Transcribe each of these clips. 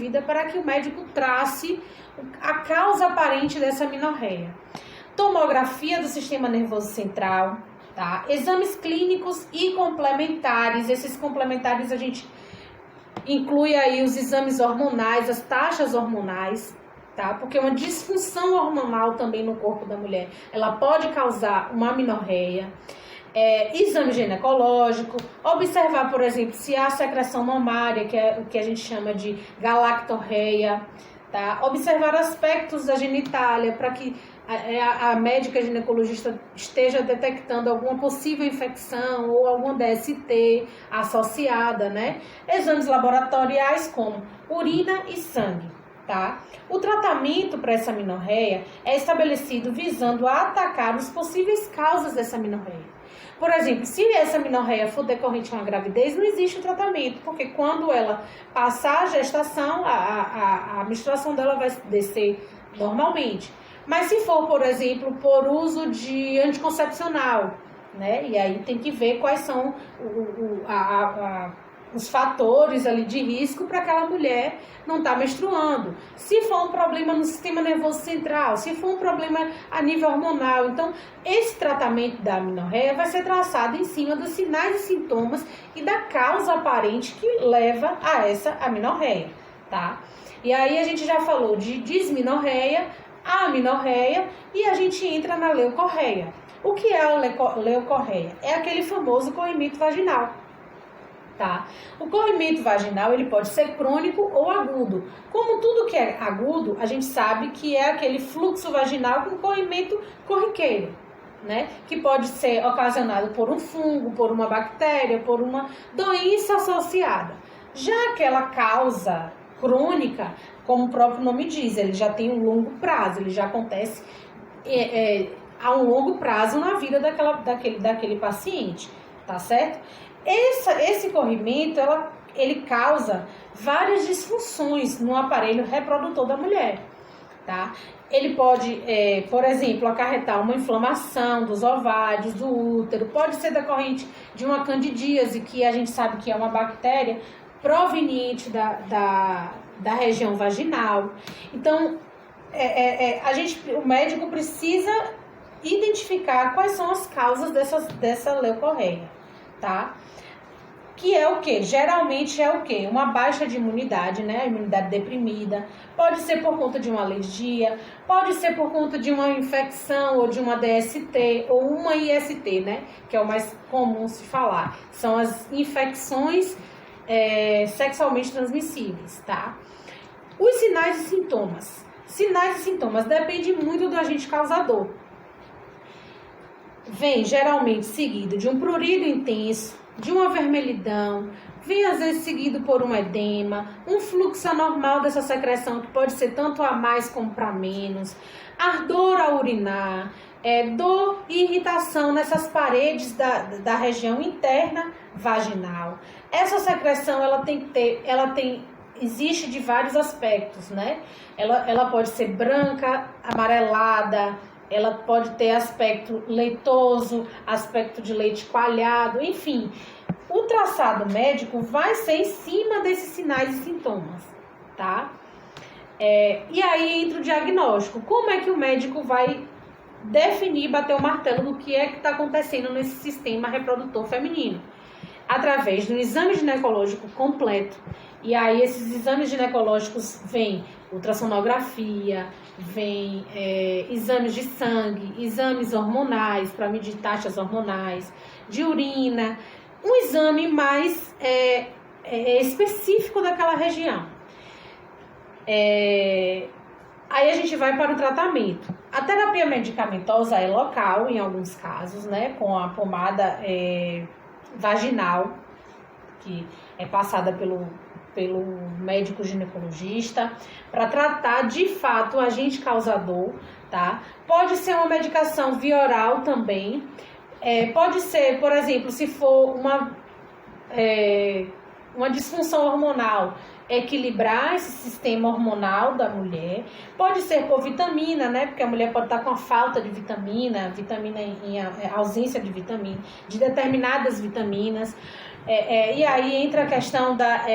desenvolvida para que o médico trace a causa aparente dessa amenorreia. Tomografia do sistema nervoso central, tá? Exames clínicos e complementares. Esses complementares a gente inclui aí os exames hormonais, as taxas hormonais, tá? Porque uma disfunção hormonal também no corpo da mulher, ela pode causar uma amenorreia. Exame ginecológico, observar, por exemplo, se há secreção mamária, que é o que a gente chama de galactorreia, tá? Observar aspectos da genitália para que a médica ginecologista esteja detectando alguma possível infecção ou alguma DST associada, né? Exames laboratoriais como urina e sangue, tá? O tratamento para essa amenorreia é estabelecido visando atacar as possíveis causas dessa amenorreia. Por exemplo, se essa amenorreia for decorrente de uma gravidez, não existe o tratamento, porque quando ela passar a gestação, a menstruação dela vai descer normalmente. Mas se for, por exemplo, por uso de anticoncepcional, né? E aí tem que ver quais são os fatores ali de risco para aquela mulher não estar menstruando. Se for um problema no sistema nervoso central, se for um problema a nível hormonal, então esse tratamento da amenorreia vai ser traçado em cima dos sinais e sintomas e da causa aparente que leva a essa amenorreia, tá? E aí a gente já falou de dismenorreia, a amenorreia e a gente entra na leucorreia. O que é a leucorreia? É aquele famoso corrimento vaginal. Tá? O corrimento vaginal ele pode ser crônico ou agudo. Como tudo que é agudo, a gente sabe que é aquele fluxo vaginal com corrimento corriqueiro, né? Que pode ser ocasionado por um fungo, por uma bactéria, por uma doença associada. Já aquela causa crônica, como o próprio nome diz, ele já tem um longo prazo, ele já acontece a um longo prazo na vida daquele paciente, tá certo? Esse corrimento, ele causa várias disfunções no aparelho reprodutor da mulher, tá? Ele pode, por exemplo, acarretar uma inflamação dos ovários, do útero, pode ser decorrente de uma candidíase, que a gente sabe que é uma bactéria proveniente da região vaginal. Então, o médico precisa identificar quais são as causas dessa leucorreia, tá? Que é o quê? Geralmente é o quê? Uma baixa de imunidade, né? A imunidade deprimida. Pode ser por conta de uma alergia, pode ser por conta de uma infecção ou de uma DST ou uma IST, né? Que é o mais comum se falar. São as infecções sexualmente transmissíveis, tá? Os sinais e sintomas. Sinais e sintomas dependem muito do agente causador. Vem geralmente seguido de um prurido intenso, de uma vermelhidão, vem às vezes seguido por um edema, um fluxo anormal dessa secreção que pode ser tanto a mais como para menos, ardor ao urinar, dor e irritação nessas paredes da região interna vaginal. Essa secreção existe de vários aspectos, né? Ela pode ser branca, amarelada, ela pode ter aspecto leitoso, aspecto de leite coalhado, enfim. O traçado médico vai ser em cima desses sinais e sintomas, tá? E aí entra o diagnóstico. Como é que o médico vai definir, bater o martelo do que é que está acontecendo nesse sistema reprodutor feminino? Através do exame ginecológico completo. E aí esses exames ginecológicos vêm ultrassonografia, vem exames de sangue, exames hormonais para medir taxas hormonais, de urina, um exame mais específico daquela região. Aí a gente vai para o tratamento. A terapia medicamentosa é local em alguns casos, né, com a pomada vaginal, que é passada pelo médico ginecologista, para tratar de fato o agente causador, tá? Pode ser uma medicação via oral também, pode ser, por exemplo, se for uma disfunção hormonal, equilibrar esse sistema hormonal da mulher, pode ser por vitamina, né? Porque a mulher pode estar com a falta de vitamina em ausência de vitamina, de determinadas vitaminas. E aí entra a questão da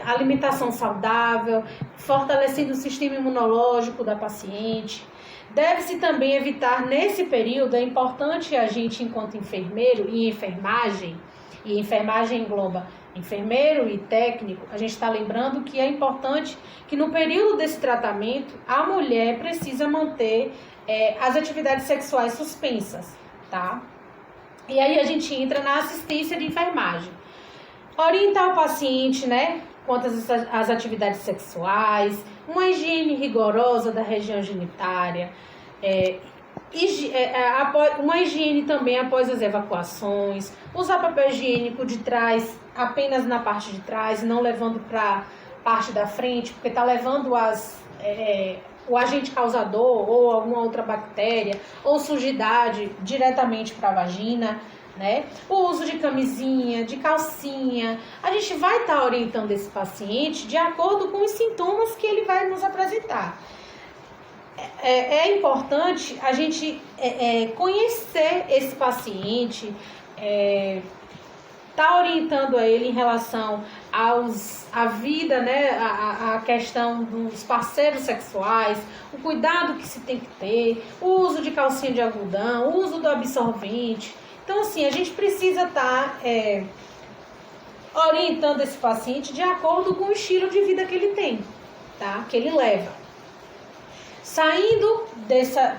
alimentação saudável, fortalecendo o sistema imunológico da paciente. Deve-se também evitar, nesse período, é importante a gente, enquanto enfermeiro e enfermagem engloba enfermeiro e técnico, a gente está lembrando que é importante que no período desse tratamento, a mulher precisa manter as atividades sexuais suspensas, tá? E aí a gente entra na assistência de enfermagem. Orientar o paciente, né, quanto às atividades sexuais, uma higiene rigorosa da região genitária, uma higiene também após as evacuações, usar papel higiênico de trás, apenas na parte de trás, não levando para a parte da frente, porque está levando o agente causador ou alguma outra bactéria ou sujidade diretamente para a vagina, né? O uso de camisinha, de calcinha. A gente vai estar orientando esse paciente de acordo com os sintomas que ele vai nos apresentar. É importante a gente conhecer esse paciente, tá orientando a ele em relação à vida, né, a questão dos parceiros sexuais, o cuidado que se tem que ter, o uso de calcinha de algodão, o uso do absorvente. Então, assim, a gente precisa estar orientando esse paciente de acordo com o estilo de vida que ele tem, tá? Que ele leva. Saindo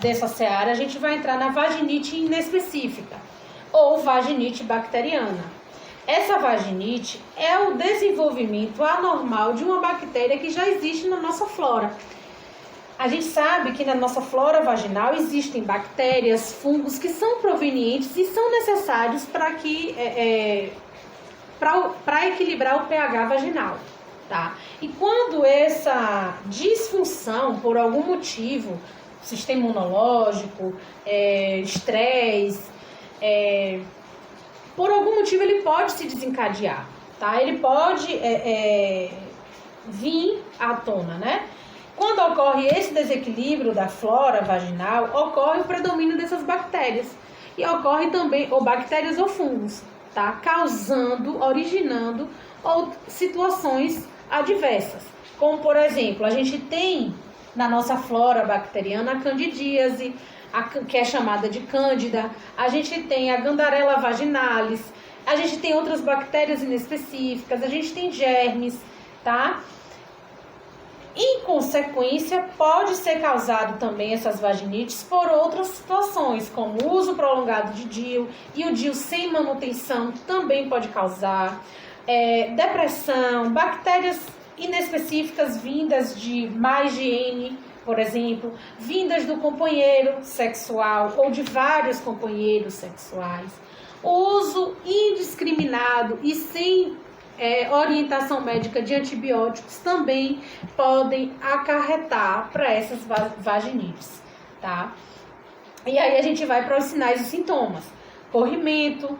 dessa seara, a gente vai entrar na vaginite inespecífica ou vaginite bacteriana. Essa vaginite é o desenvolvimento anormal de uma bactéria que já existe na nossa flora. A gente sabe que na nossa flora vaginal existem bactérias, fungos que são provenientes e são necessários para equilibrar o pH vaginal. Tá? E quando essa disfunção, por algum motivo, sistema imunológico, estresse, por algum motivo ele pode se desencadear, tá? Ele pode vir à tona, né? Quando ocorre esse desequilíbrio da flora vaginal, ocorre o predomínio dessas bactérias. E ocorre também, ou bactérias ou fungos, tá? Originando situações adversas. Como, por exemplo, a gente tem na nossa flora bacteriana a candidíase, que é chamada de cândida, a gente tem a Gandarella vaginalis, a gente tem outras bactérias inespecíficas, a gente tem germes, tá? Em consequência, pode ser causado também essas vaginites por outras situações, como o uso prolongado de DIU, e o DIU sem manutenção também pode causar depressão, bactérias inespecíficas vindas de má higiene, por exemplo, vindas do companheiro sexual ou de vários companheiros sexuais. O uso indiscriminado e sem orientação médica de antibióticos também podem acarretar para essas vaginites, tá? E aí a gente vai para os sinais e sintomas. Corrimento,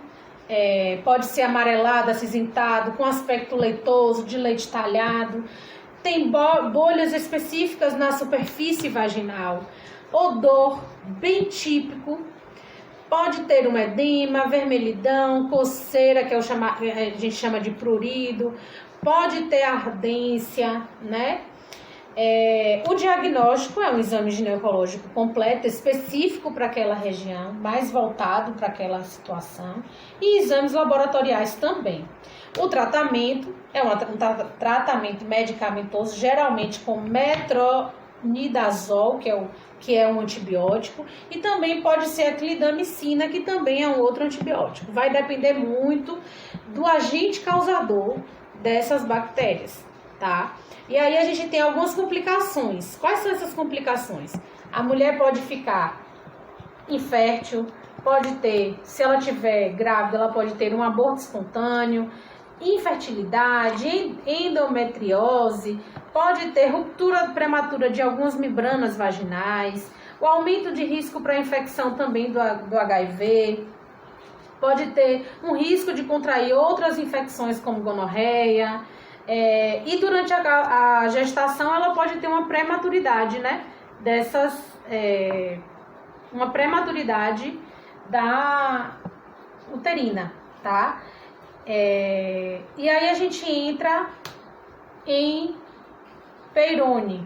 pode ser amarelado, acinzentado, com aspecto leitoso, de leite talhado. Tem bolhas específicas na superfície vaginal. Odor bem típico. Pode ter um edema, vermelhidão, coceira, que a gente chama de prurido. Pode ter ardência, né? O diagnóstico é um exame ginecológico completo, específico para aquela região, mais voltado para aquela situação, e exames laboratoriais também. O tratamento é um tratamento medicamentoso, geralmente com metronidazol, que é um antibiótico, e também pode ser a clindamicina, que também é um outro antibiótico. Vai depender muito do agente causador dessas bactérias, tá? E aí a gente tem algumas complicações. Quais são essas complicações? A mulher pode ficar infértil, pode ter, se ela estiver grávida, ela pode ter um aborto espontâneo, infertilidade, endometriose, pode ter ruptura prematura de algumas membranas vaginais, o aumento de risco para infecção também do HIV, pode ter um risco de contrair outras infecções como gonorreia, e durante a gestação ela pode ter uma prematuridade, né, uma prematuridade da uterina, tá? E aí a gente entra em Peyronie.